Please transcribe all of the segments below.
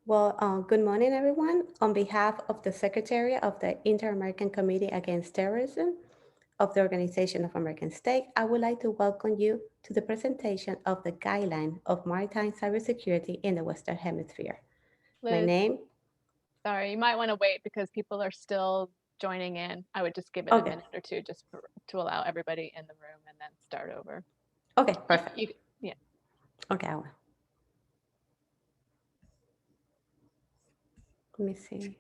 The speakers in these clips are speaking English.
Good morning, everyone. On behalf of the Secretary of the Inter-American Committee Against Terrorism of the Organization of American States, I would like to welcome you to the presentation of the Guideline of Maritime Cybersecurity in the Western Hemisphere. My Liz, name? sorry, you might want to wait because people are still joining in. I would just give it a Okay, minute or two just to allow everybody in the room and then start over. okay, perfect. Yeah. Okay, I will. Let me see.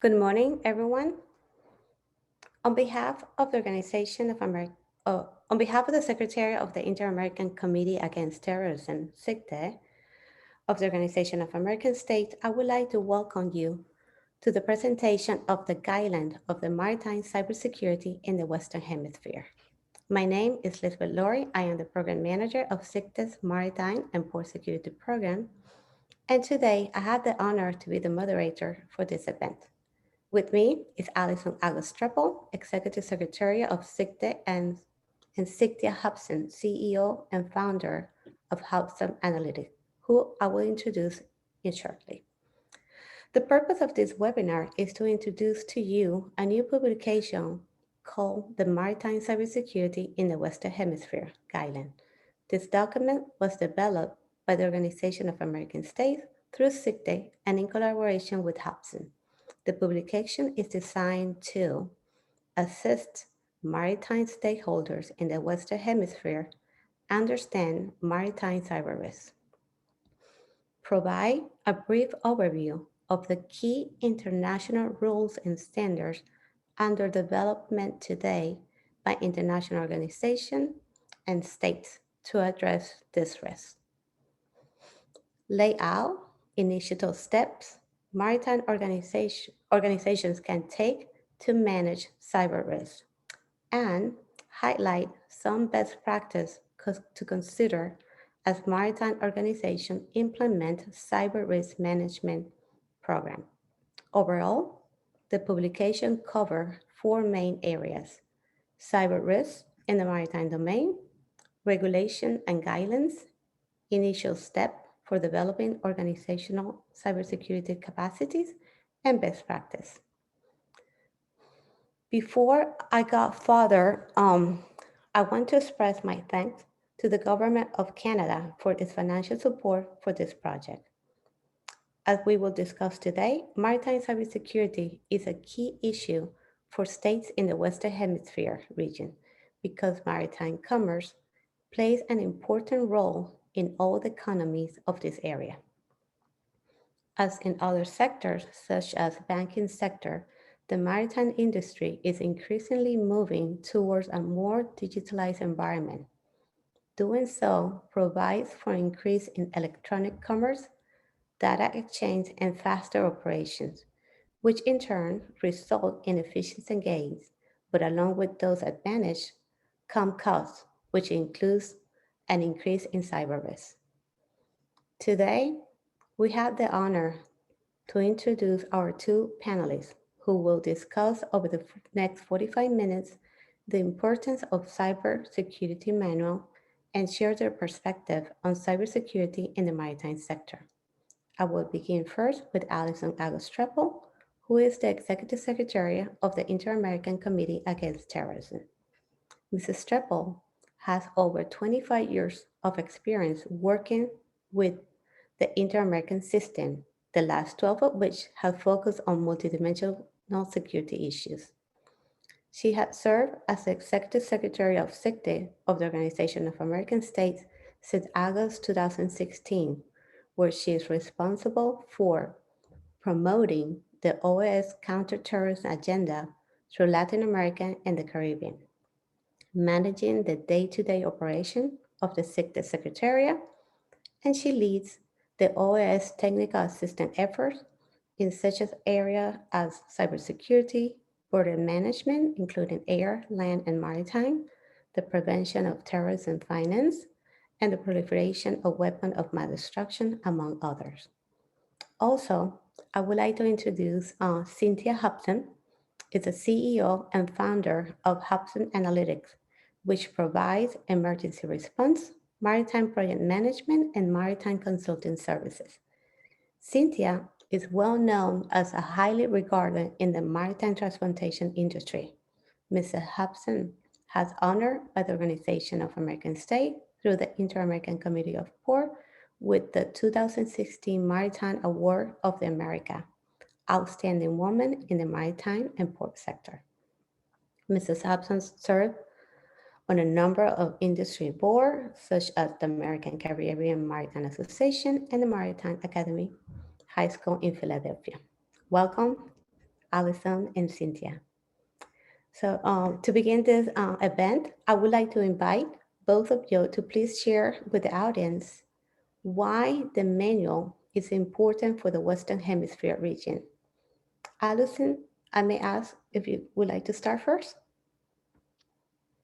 Good morning, everyone. On behalf of the Organization of on behalf of the Secretary of the Inter-American Committee Against Terrorism, CICTE, of the Organization of American States, I would like to welcome you to the presentation of the Guideline of the Maritime Cybersecurity in the Western Hemisphere. My name is Lisbeth Laurie. I am the Program Manager of CICTE's Maritime and Port Security Program, and today I have the honor to be the moderator for this event. With me is Alison Treppel, Executive Secretary of CICTE, and Cynthia Hudson, CEO and founder of Hudson Analytics, who I will introduce in shortly. The purpose of this webinar is to introduce to you a new publication called the Maritime Cybersecurity in the Western Hemisphere Guideline. This document was developed by the Organization of American States through CICTE and in collaboration with Hudson. The publication is designed to assist maritime stakeholders in the Western Hemisphere understand maritime cyber risks, provide a brief overview of the key international rules and standards under development today by international organizations and states to address this risk. Lay out initial steps maritime organizations can take to manage cyber risk and highlight some best practice to consider as maritime organizations implement cyber risk management program. Overall, the publication covers four main areas: cyber risk in the maritime domain, regulation and guidelines, initial step for developing organizational cybersecurity capacities, and best practice. Before I go further, I want to express my thanks to the Government of Canada for its financial support for this project. As we will discuss today, maritime cybersecurity is a key issue for states in the Western Hemisphere region because maritime commerce plays an important role in all the economies of this area. As in other sectors, such as banking sector, the maritime industry is increasingly moving towards a more digitalized environment. Doing so provides for an increase in electronic commerce, data exchange, and faster operations, which in turn result in efficiency gains. But along with those advantages come costs, which includes an increase in cyber risk. Today, we have the honor to introduce our two panelists who will discuss over the next 45 minutes the importance of cybersecurity manual and share their perspective on cybersecurity in the maritime sector. I will begin first with Alison Treppel, who is the Executive Secretary of the Inter-American Committee Against Terrorism. Mrs. Treppel has over 25 years of experience working with the Inter-American system, the last 12 of which have focused on multidimensional security issues. She had served as the Executive Secretary of CICTE of the Organization of American States since August 2016, where she is responsible for promoting the OAS counterterrorism agenda through Latin America and the Caribbean, managing the day-to-day operation of the CICTE Secretariat, and she leads the OAS technical assistance efforts in such as areas as cybersecurity, border management, including air, land, and maritime, the prevention of terrorism finance, and the proliferation of weapons of mass destruction, among others. Also, I would like to introduce Cynthia Hudson, is the CEO and founder of Hudson Analytics, which provides emergency response, maritime project management, and maritime consulting services. Cynthia is well known as a highly regarded in the maritime transportation industry. Mrs. Hudson has honored by the Organization of American States through the Inter-American Committee of Port with the 2016 Maritime Award of the America, Outstanding Woman in the Maritime and Port Sector. Mrs. Hudson served on a number of industry boards, such as the American Caribbean Maritime Association and the Maritime Academy High School in Philadelphia. Welcome, Alison and Cynthia. So to begin this event, I would like to invite both of you to please share with the audience why the manual is important for the Western Hemisphere region. Alison, I may ask if you would like to start first?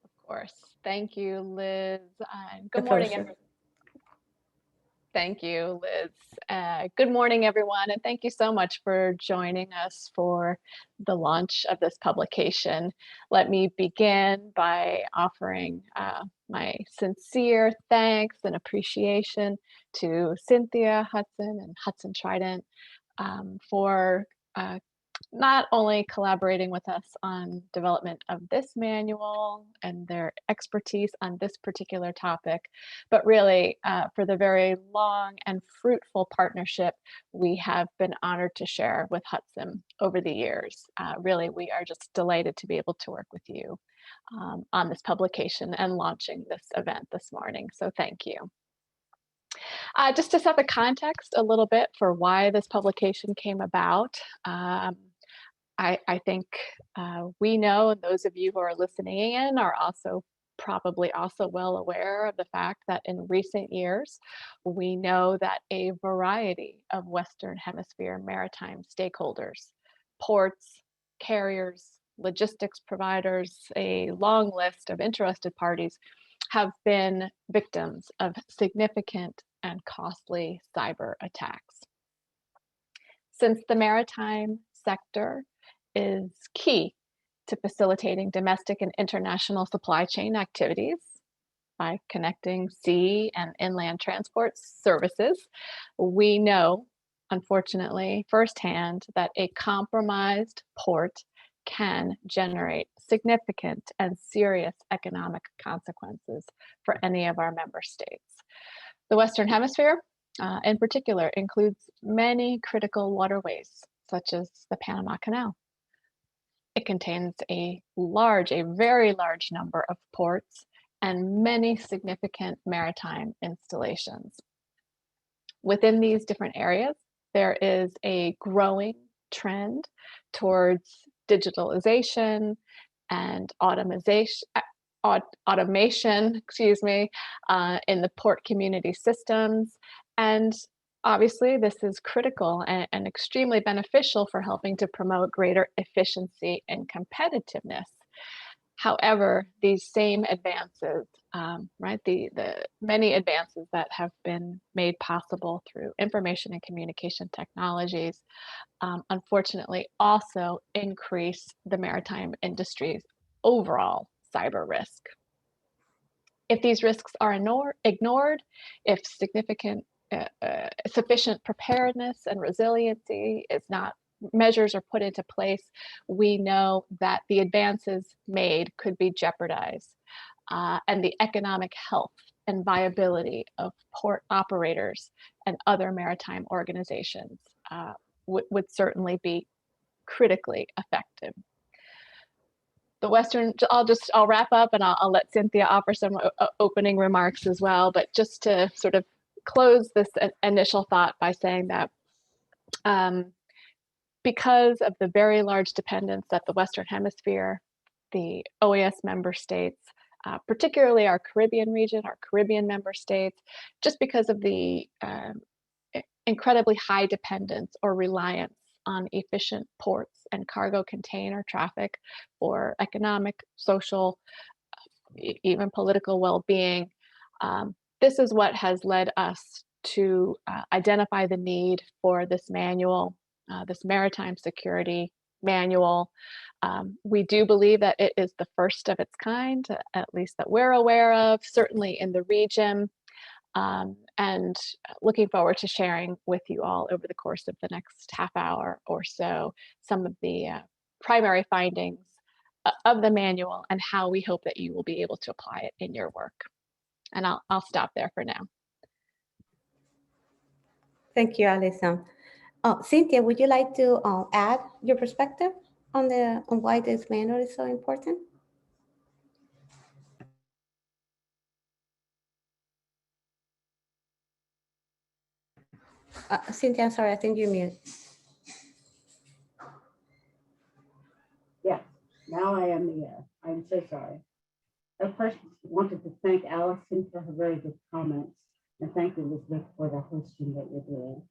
Of course. Thank you, Liz. The Good floor morning, is yours. everyone. Thank you, Liz. Good morning, everyone, and thank you so much for joining us for the launch of this publication. Let me begin by offering my sincere thanks and appreciation to Cynthia, Hudson, and HudsonTrident for not only collaborating with us on development of this manual and their expertise on this particular topic, but really for the very long and fruitful partnership we have been honored to share with Hudson over the years. Really, we are just delighted to be able to work with you on this publication and launching this event this morning. So thank you. Just to set the context a little bit for why this publication came about, I think we know, and those of you who are listening in are also probably also well aware of the fact that in recent years, we know that a variety of Western Hemisphere maritime stakeholders, ports, carriers, logistics providers, a long list of interested parties have been victims of significant and costly cyber attacks. Since the maritime sector is key to facilitating domestic and international supply chain activities by connecting sea and inland transport services, we know, unfortunately, firsthand that a compromised port can generate significant and serious economic consequences for any of our member states. The Western Hemisphere, in particular, includes many critical waterways, such as the Panama Canal. It contains a very large number of ports and many significant maritime installations. Within these different areas, there is a growing trend towards digitalization and automation, in the port community systems. And obviously, this is critical and extremely beneficial for helping to promote greater efficiency and competitiveness. However, these same advances, the many advances that have been made possible through information and communication technologies, unfortunately also increase the maritime industry's overall cyber risk. If these risks are ignored, if sufficient preparedness and resiliency is not, measures are put into place, we know that the advances made could be jeopardized, and the economic health and viability of port operators and other maritime organizations would certainly be critically affected. The Western, I'll wrap up and I'll let Cynthia offer some opening remarks as well, but just to sort of close this initial thought by saying that because of the very large dependence that the Western Hemisphere, the OAS member states, particularly our Caribbean region, our Caribbean member states, just because of the incredibly high dependence or reliance on efficient ports and cargo container traffic for economic, social, even political well-being. This is what has led us to identify the need for this manual, this maritime security manual. We do believe that it is the first of its kind, at least that we're aware of, certainly in the region. And looking forward to sharing with you all over the course of the next half hour or so some of the primary findings of the manual and how we hope that you will be able to apply it in your work. And I'll stop there for now. Thank you, Alison. Cynthia, would you like to add your perspective on why this manual is so important? Cynthia, I'm sorry, I think you're mute. Yes, now I am here. I'm so sorry. I first wanted to thank Alison for her very good comments, and thank you, Elizabeth, for the hosting that you're doing.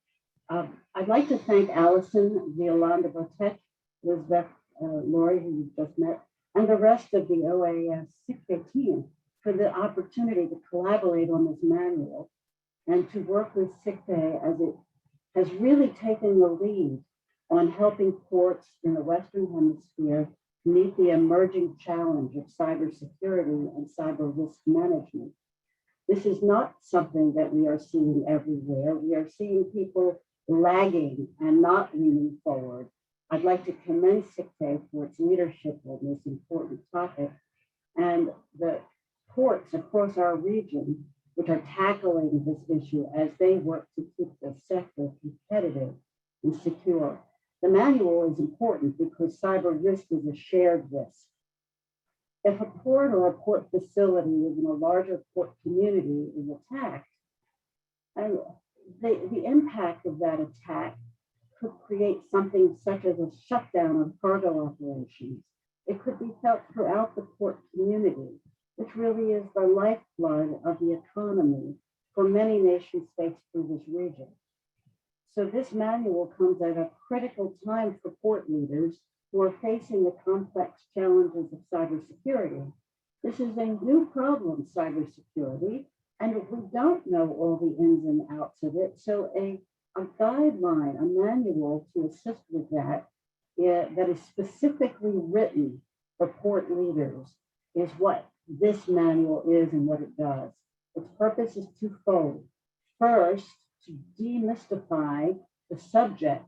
I'd like to thank Alison, Violanda Botet, Elizabeth, Lori, who you just met, and the rest of the OAS CICTE team for the opportunity to collaborate on this manual and to work with CICTE as it has really taken the lead on helping ports in the Western Hemisphere meet the emerging challenge of cybersecurity and cyber risk management. This is not something that we are seeing everywhere. We are seeing people lagging and not leaning forward. I'd like to commend CICTE for its leadership on this important topic, and the ports across our region which are tackling this issue as they work to keep the sector competitive and secure. The manual is important because cyber risk is a shared risk. If a port or a port facility within a larger port community is attacked, and the impact of that attack could create something such as a shutdown of cargo operations. It could be felt throughout the port community, which really is the lifeblood of the economy for many nation states through this region. So this manual comes at a critical time for port leaders who are facing the complex challenges of cybersecurity. This is a new problem, cybersecurity, and we don't know all the ins and outs of it. So a guideline, a manual to assist with that, that is specifically written for port leaders is what this manual is and what it does. Its purpose is twofold. First, to demystify the subject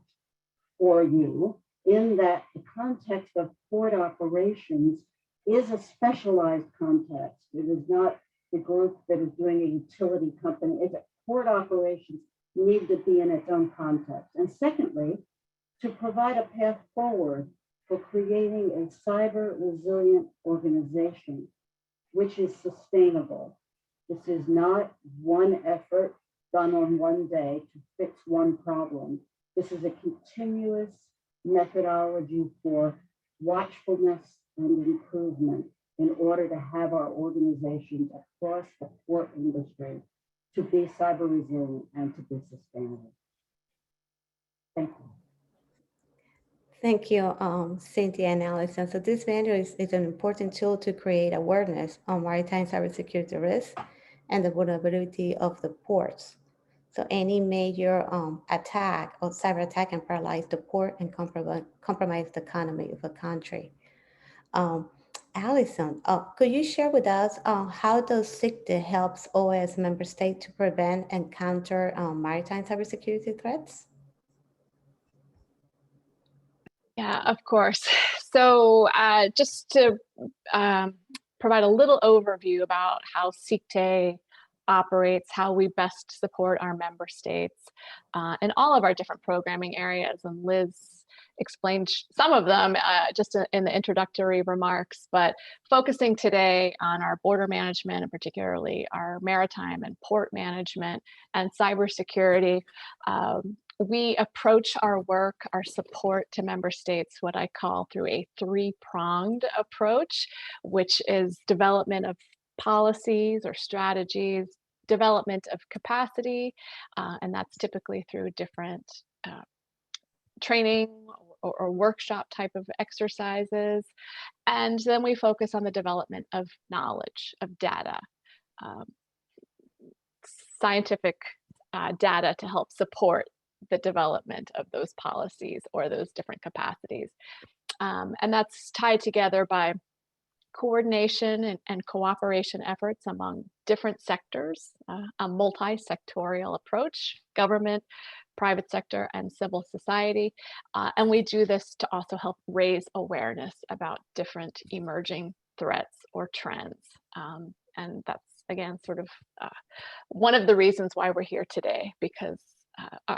for you in that the context of port operations is a specialized context. It is not the group that is doing a utility company. It's port operations need to be in its own context. And secondly, to provide a path forward for creating a cyber resilient organization, which is sustainable. This is not one effort done on one day to fix one problem. This is a continuous methodology for watchfulness and improvement in order to have our organizations across the port industry to be cyber resilient and to be sustainable. Thank you. Thank you, Cynthia and Alison. So this manual is an important tool to create awareness on maritime cybersecurity risks and the vulnerability of the ports. So any major attack or cyber attack can paralyze the port and compromise the economy of a country. Alison, could you share with us how does CICTE helps OS member state to prevent and counter maritime cybersecurity threats? Yeah, of course. So just to provide a little overview about how CICTE operates, how we best support our member states in all of our different programming areas. And Liz explained some of them just in the introductory remarks, but focusing today on our border management and particularly our maritime and port management and cybersecurity. We approach our work, our support to member states, what I call through a three-pronged approach, which is development of policies or strategies, development of capacity, and that's typically through different training or workshop type of exercises. And then we focus on the development of knowledge, of data, scientific data to help support the development of those policies or those different capacities. And that's tied together by coordination and cooperation efforts among different sectors, a multi-sectorial approach, government, private sector, and civil society. And we do this to also help raise awareness about different emerging threats or trends. And that's, again, sort of one of the reasons why we're here today, because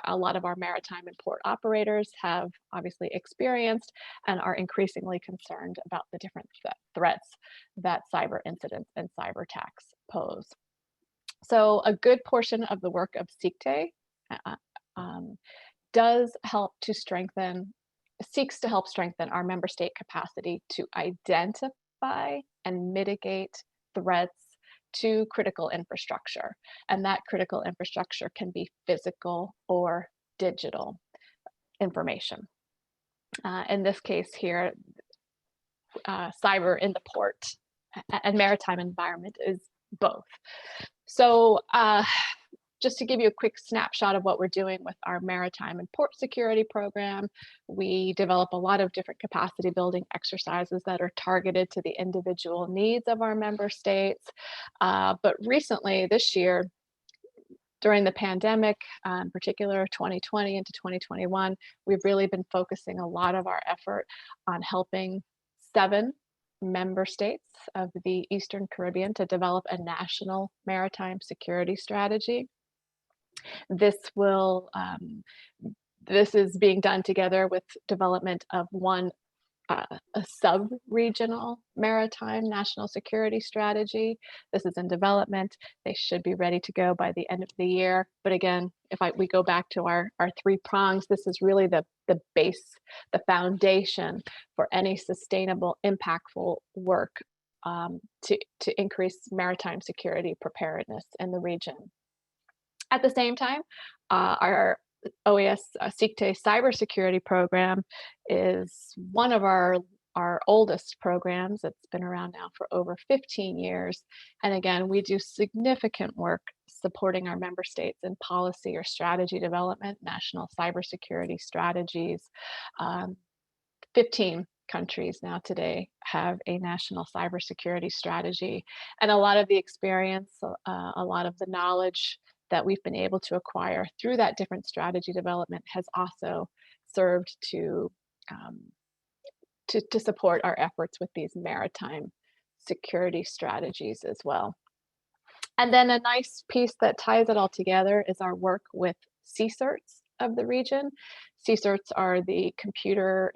a lot of our maritime and port operators have obviously experienced and are increasingly concerned about the different threats that cyber incidents and cyber attacks pose. So a good portion of the work of CICTE does help to strengthen, seeks to help strengthen our member state capacity to identify and mitigate threats to critical infrastructure. And that critical infrastructure can be physical or digital information. In this case here, cyber in the port and maritime environment is both. So just to give you a quick snapshot of what we're doing with our maritime and port security program, we develop a lot of different capacity building exercises that are targeted to the individual needs of our member states. But recently, this year, during the pandemic, in particular 2020 into 2021, we've really been focusing a lot of our effort on helping 7 member states of the Eastern Caribbean to develop a national maritime security strategy. This will, this is being done together with development of a sub-regional maritime national security strategy. This is in development. They should be ready to go by the end of the year. But again, if we go back to our 3 prongs, this is really the base, the foundation for any sustainable, impactful work to increase maritime security preparedness in the region. At the same time, our OAS CICTE cybersecurity program is one of our oldest programs. It's been around now for over 15 years. And again, we do significant work supporting our member states in policy or strategy development, national cybersecurity strategies. 15 countries now today have a national cybersecurity strategy. And a lot of the experience, a lot of the knowledge that we've been able to acquire through that different strategy development has also served to support our efforts with these maritime security strategies as well. And then a nice piece that ties it all together is our work with CICTEs of the region. CICTEs are the computer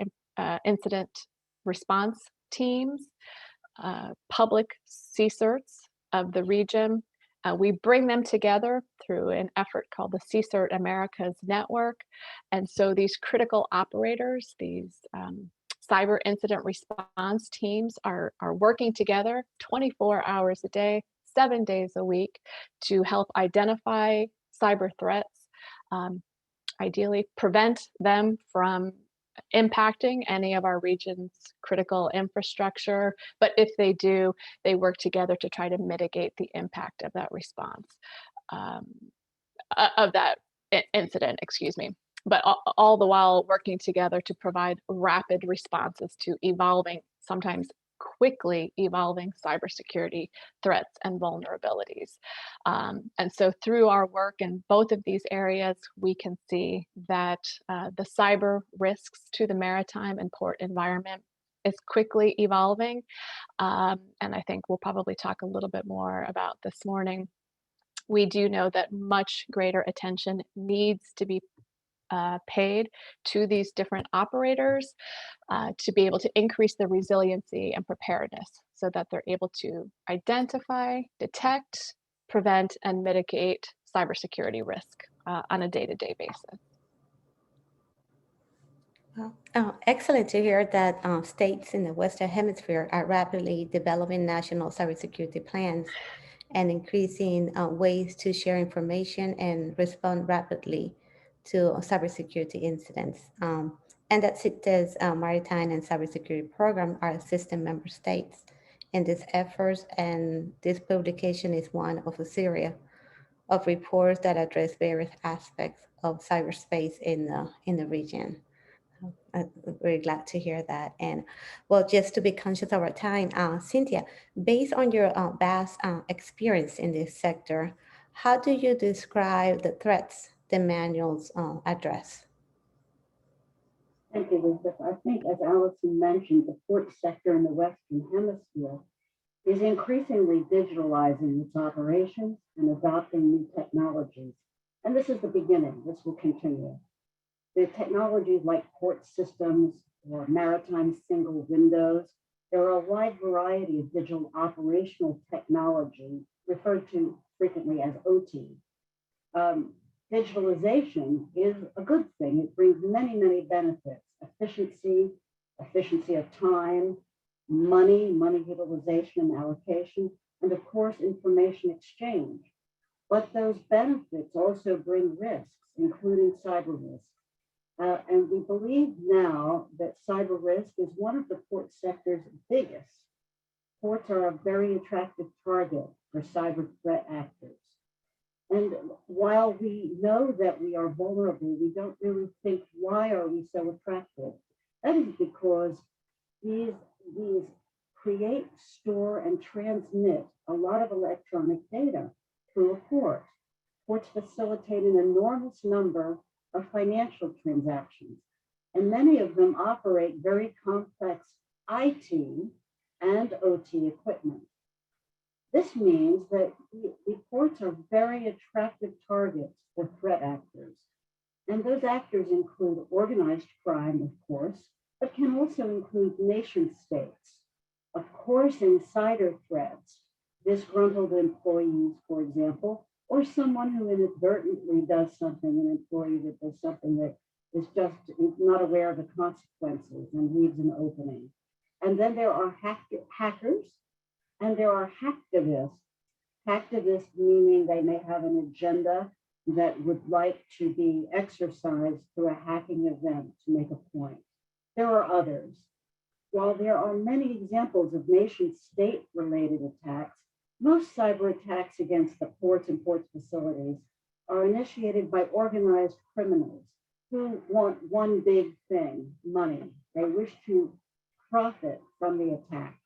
incident response teams, public CICTEs of the region. We bring them together through an effort called the CICTE Americas Network. And so these critical operators, these cyber incident response teams are working together 24 hours a day, 7 days a week to help identify cyber threats, ideally prevent them from impacting any of our region's critical infrastructure. But if they do, they work together to try to mitigate the impact of that response, of that incident, excuse me. But all the while working together to provide rapid responses to evolving, sometimes quickly evolving cybersecurity threats and vulnerabilities. And so through our work in both of these areas, we can see that the cyber risks to the maritime and port environment is quickly evolving. And I think we'll probably talk a little bit more about this morning. We do know that much greater attention needs to be paid to these different operators to be able to increase their resiliency and preparedness so that they're able to identify, detect, prevent, and mitigate cybersecurity risk on a day-to-day basis. Well, excellent to hear that states in the Western Hemisphere are rapidly developing national cybersecurity plans and increasing ways to share information and respond rapidly to cybersecurity incidents. And that CICTE's Maritime and Cybersecurity Program are assisting member states in these efforts, and this publication is one of a series of reports that address various aspects of cyberspace in the region. I'm very glad to hear that. And well, just to be conscious of our time, Cynthia, based on your vast experience in this sector, how do you describe the threats the manuals address? Thank you, Elizabeth. I think, as Alison mentioned, the port sector in the Western Hemisphere is increasingly digitalizing its operations and adopting new technologies. And this is the beginning. This will continue. The technologies like port systems or maritime single windows, there are a wide variety of digital operational technology referred to frequently as OT. Digitalization is a good thing. It brings many, many benefits: efficiency of time, money utilization and allocation, and of course, information exchange. But those benefits also bring risks, including cyber risk. And we believe now that cyber risk is one of the port sector's biggest. Ports are a very attractive target for cyber threat actors. And while we know that we are vulnerable, we don't really think, why are we so attractive? That is because these create, store, and transmit a lot of electronic data through a port. Ports facilitate an enormous number of financial transactions, and many of them operate very complex IT and OT equipment. This means that the ports are very attractive targets for threat actors. And those actors include organized crime, of course, but can also include nation states. Of course, insider threats, disgruntled employees, for example, or someone who inadvertently does something, an employee that does something that is just not aware of the consequences and leaves an opening. And then there are hackers, and there are hacktivists. Hacktivists meaning they may have an agenda that would like to be exercised through a hacking event to make a point. There are others. While there are many examples of nation-state related attacks, most cyber attacks against the ports and port facilities are initiated by organized criminals who want one big thing: money. They wish to profit from the attacks.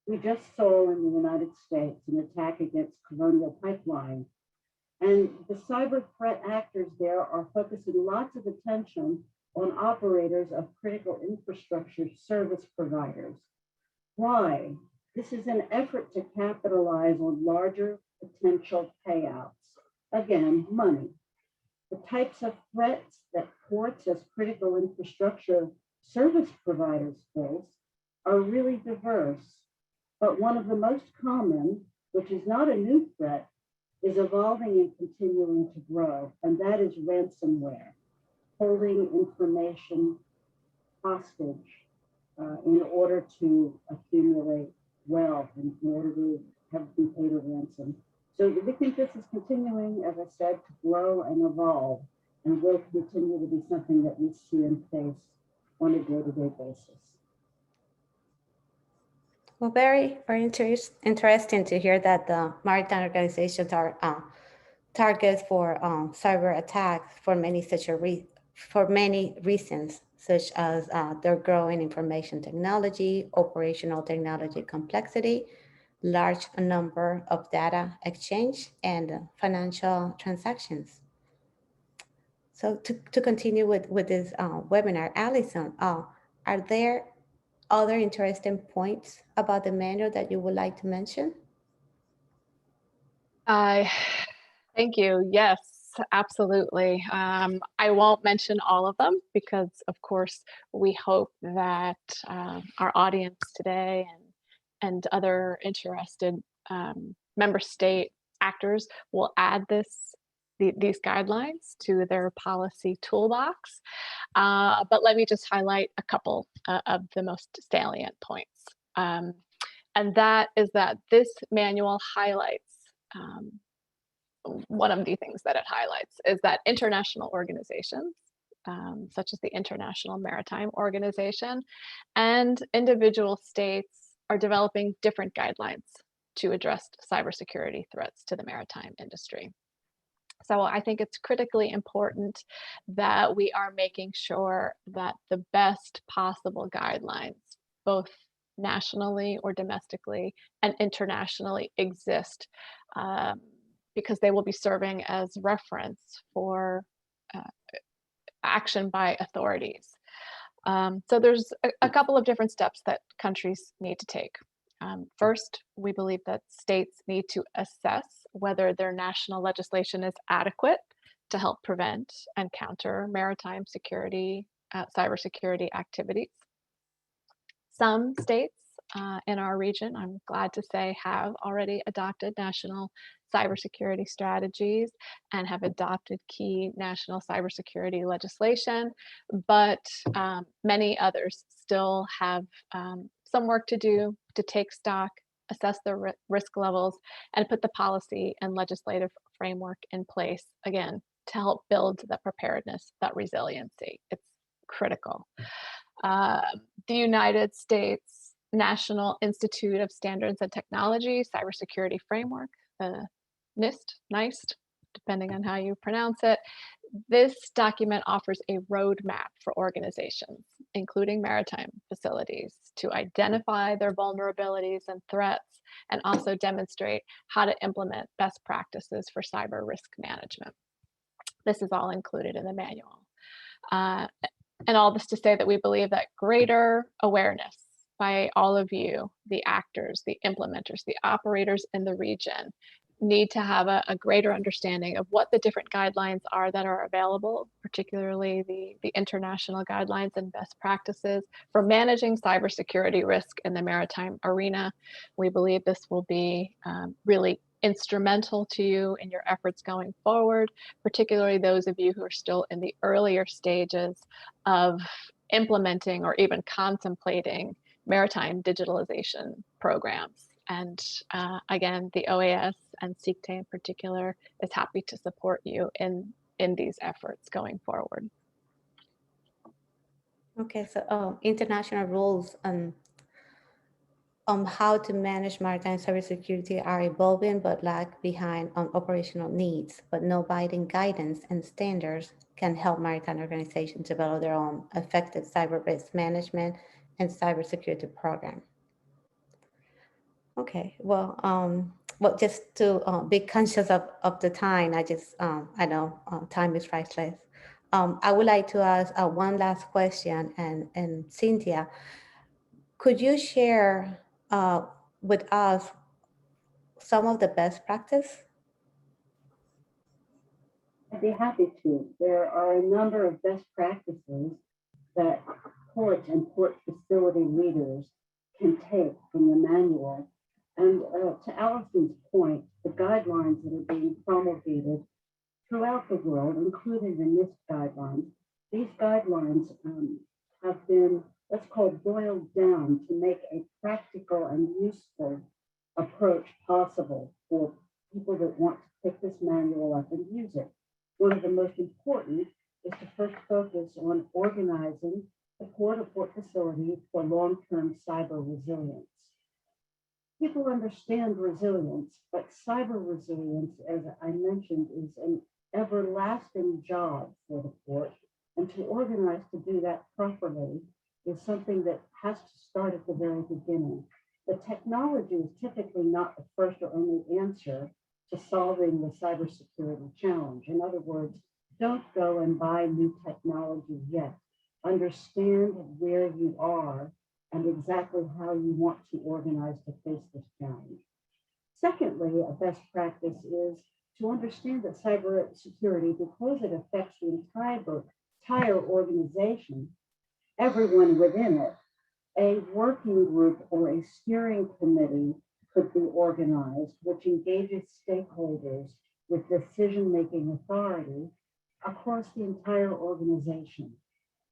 We just saw in the United States an attack against Colonial Pipeline, and the cyber threat actors there are focusing lots of attention on operators of critical infrastructure service providers. Why? This is an effort to capitalize on larger potential payouts. Again, money. The types of threats that ports as critical infrastructure service providers face are really diverse. But one of the most common, which is not a new threat, is evolving and continuing to grow, and that is ransomware, holding information hostage in order to accumulate wealth and in order to have been paid a ransom. So we think this is continuing, as I said, to grow and evolve, and will continue to be something that we see and face on a day-to-day basis. Well, very interesting to hear that the maritime organizations are targets for cyber attacks for many such for many reasons, such as their growing information technology, operational technology complexity, large number of data exchange, and financial transactions. So to continue with this webinar, Alison, are there other interesting points about the manual that you would like to mention? Thank you. Yes, absolutely. I won't mention all of them because, of course, we hope that our audience today and other interested member state actors will add these guidelines to their policy toolbox. But let me just highlight a couple of the most salient points. And that is that this manual highlights one of the things that it highlights is that international organizations, such as the International Maritime Organization, and individual states are developing different guidelines to address cybersecurity threats to the maritime industry. So I think it's critically important that we are making sure that the best possible guidelines, both nationally or domestically and internationally, exist, because they will be serving as reference for action by authorities. So there's a couple of different steps that countries need to take. First, we believe that states need to assess whether their national legislation is adequate to help prevent and counter maritime security, cybersecurity activities. Some states in our region, I'm glad to say, have already adopted national cybersecurity strategies and have adopted key national cybersecurity legislation, but many others still have some work to do to take stock, assess their risk levels, and put the policy and legislative framework in place, again, to help build that preparedness, that resiliency. It's critical. The United States National Institute of Standards and Technology Cybersecurity Framework, the NIST, depending on how you pronounce it. This document offers a roadmap for organizations, including maritime facilities, to identify their vulnerabilities and threats, and also demonstrate how to implement best practices for cyber risk management. This is all included in the manual. And all this to say that we believe that greater awareness by all of you, the actors, the implementers, the operators in the region, need to have a greater understanding of what the different guidelines are that are available, particularly the international guidelines and best practices for managing cybersecurity risk in the maritime arena. We believe this will be really instrumental to you in your efforts going forward, particularly those of you who are still in the earlier stages of implementing or even contemplating maritime digitalization programs. And again, the OAS and CICTE in particular is happy to support you in these efforts going forward. Okay, so international rules on how to manage maritime cybersecurity are evolving but lag behind on operational needs, but no binding guidance and standards can help maritime organizations develop their own effective cyber risk management and cybersecurity program. Okay, well, just to be conscious of the time, I know time is priceless. I would like to ask one last question, and Cynthia, could you share with us some of the best practice? I'd be happy to. There are a number of best practices that port and port facility leaders can take from the manual. And to Alison's point, the guidelines that are being promulgated throughout the world, including the NIST guidelines, these guidelines have been, let's call it, boiled down to make a practical and useful approach possible for people that want to pick this manual up and use it. One of the most important is to first focus on organizing the port or port facility for long-term cyber resilience. People understand resilience, but cyber resilience, as I mentioned, is an everlasting job for the port And to organize to do that properly is something that has to start at the very beginning. The technology is typically not the first or only answer to solving the cybersecurity challenge. In other words, don't go and buy new technology yet. Understand where you are and exactly how you want to organize to face this challenge. Secondly, a best practice is to understand that cybersecurity, because it affects the entire organization, everyone within it, a working group or a steering committee could be organized, which engages stakeholders with decision-making authority across the entire organization.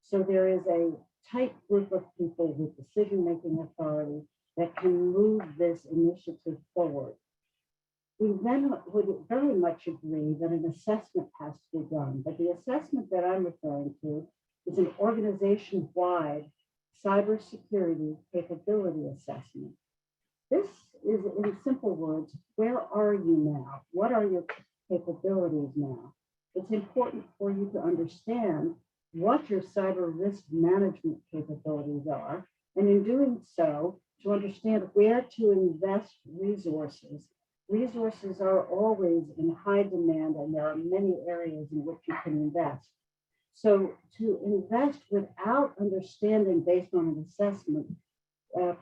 So there is a tight group of people with decision-making authority that can move this initiative forward. We then would very much agree that an assessment has to be done, but the assessment that I'm referring to is an organization-wide cybersecurity capability assessment. This is, in simple words, where are you now? What are your capabilities now? It's important for you to understand what your cyber risk management capabilities are, and in doing so, to understand where to invest resources. Resources are always in high demand, and there are many areas in which you can invest. So to invest without understanding based on an assessment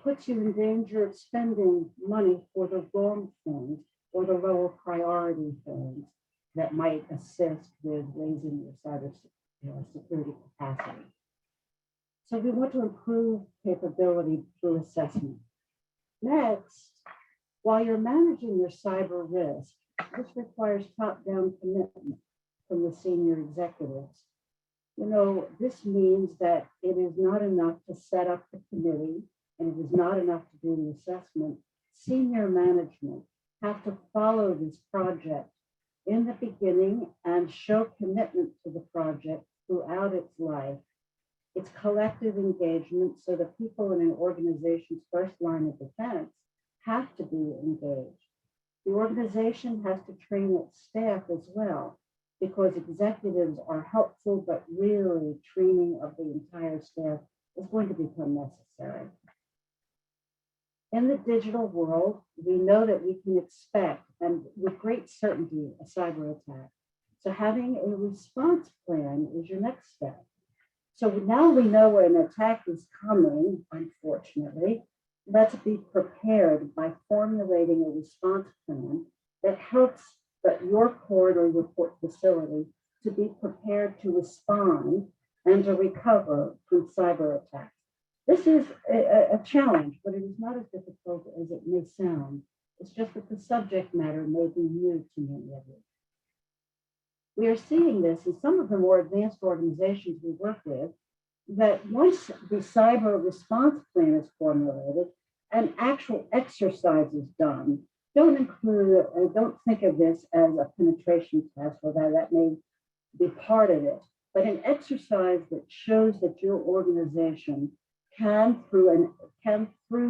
puts you in danger of spending money for the wrong things or the lower priority things that might assist with raising your cybersecurity capacity. So we want to improve capability through assessment. Next, while you're managing your cyber risk, this requires top-down commitment from the senior executives. You know, this means that it is not enough to set up the committee, and it is not enough to do the assessment. Senior management have to follow this project in the beginning and show commitment to the project throughout its life. It's collective engagement, so the people in an organization's first line of defense have to be engaged. The organization has to train its staff as well, because executives are helpful, but really training of the entire staff is going to become necessary. In the digital world, we know that we can expect, and with great certainty, a cyber attack. So having a response plan is your next step. So now we know when an attack is coming, unfortunately. Let's be prepared by formulating a response plan that helps your port or your port facility to be prepared to respond and to recover from cyber attacks. This is a challenge, but it is not as difficult as it may sound. It's just that the subject matter may be new to many of you. We are seeing this in some of the more advanced organizations we work with, that once the cyber response plan is formulated and actual exercises done, don't think of this as a penetration test, although that may be part of it, but an exercise that shows that your organization can, through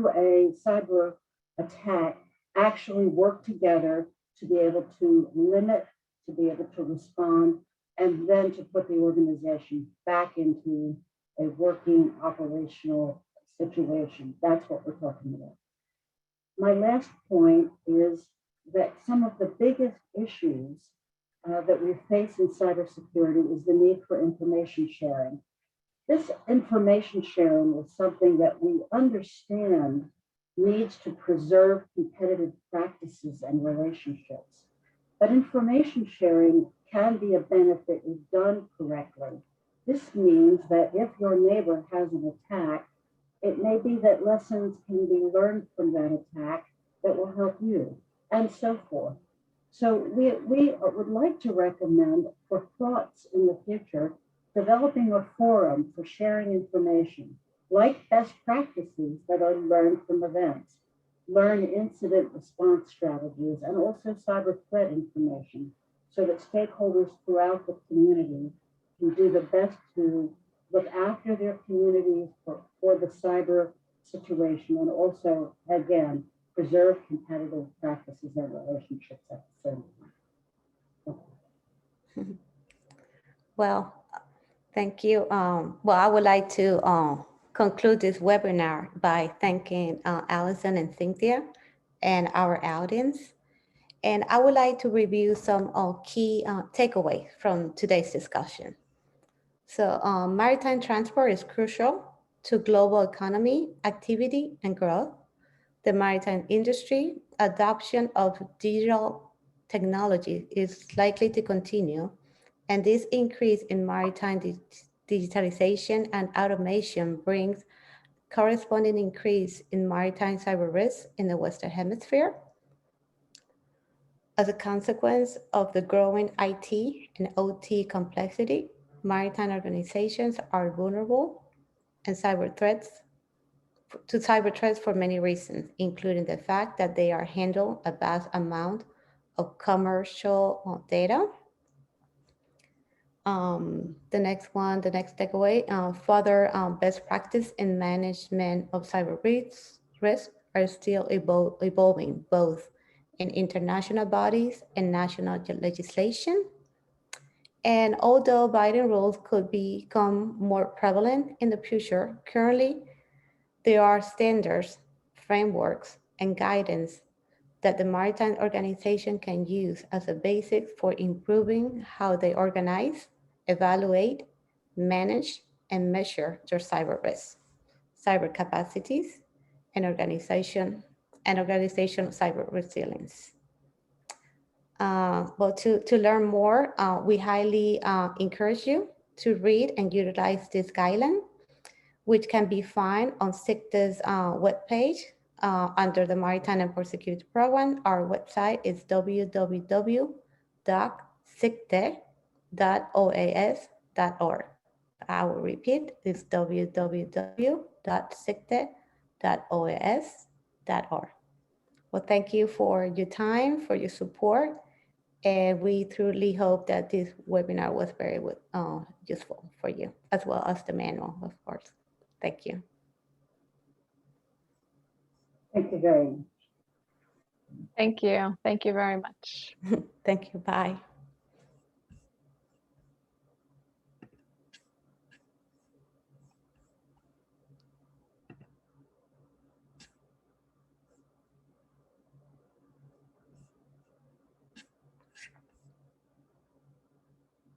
a cyber attack, actually work together to be able to limit, to be able to respond, and then to put the organization back into a working operational situation. That's what we're talking about. My last point is that some of the biggest issues that we face in cybersecurity is the need for information sharing. This information sharing is something that we understand needs to preserve competitive practices and relationships. But information sharing can be a benefit if done correctly. This means that if your neighbor has an attack, it may be that lessons can be learned from that attack that will help you, and so forth. So we would like to recommend, for thoughts in the future, developing a forum for sharing information, like best practices that are learned from events, learn incident response strategies, and also cyber threat information, so that stakeholders throughout the community can do the best to look after their communities for the cyber situation, and also, again, preserve competitive practices and relationships at the same time. Well, Thank you. Well, I would like to conclude this webinar by thanking Alison and Cynthia and our audience. And I would like to review some key takeaways from today's discussion. So maritime transport is crucial to global economy, activity, and growth. The maritime industry adoption of digital technology is likely to continue, and this increase in maritime digitalization and automation brings corresponding increase in maritime cyber risk in the Western Hemisphere. As a consequence of the growing IT and OT complexity, maritime organizations are vulnerable and cyber threats for many reasons, including the fact that they are handling a vast amount of commercial data. The next takeaway, further best practice in management of cyber risk are still evolving both in international bodies and national legislation. And although binding rules could become more prevalent in the future, currently there are standards, frameworks, and guidance that the maritime organization can use as a basis for improving how they organize, evaluate, manage, and measure their cyber risks, cyber capacities, and organizational cyber resilience. Well, to learn more, we highly encourage you to read and utilize this guideline, which can be found on CICTE's webpage under the Maritime and Port Security Program. Our website is www.cicte.oas.org. I will repeat, it's www.cicte.oas.org. Well, thank you for your time, for your support, and we truly hope that this webinar was very useful for you, as well as the manual, of course. Thank you. Thank you very much. Thank you. Thank you very much. Thank you. Bye.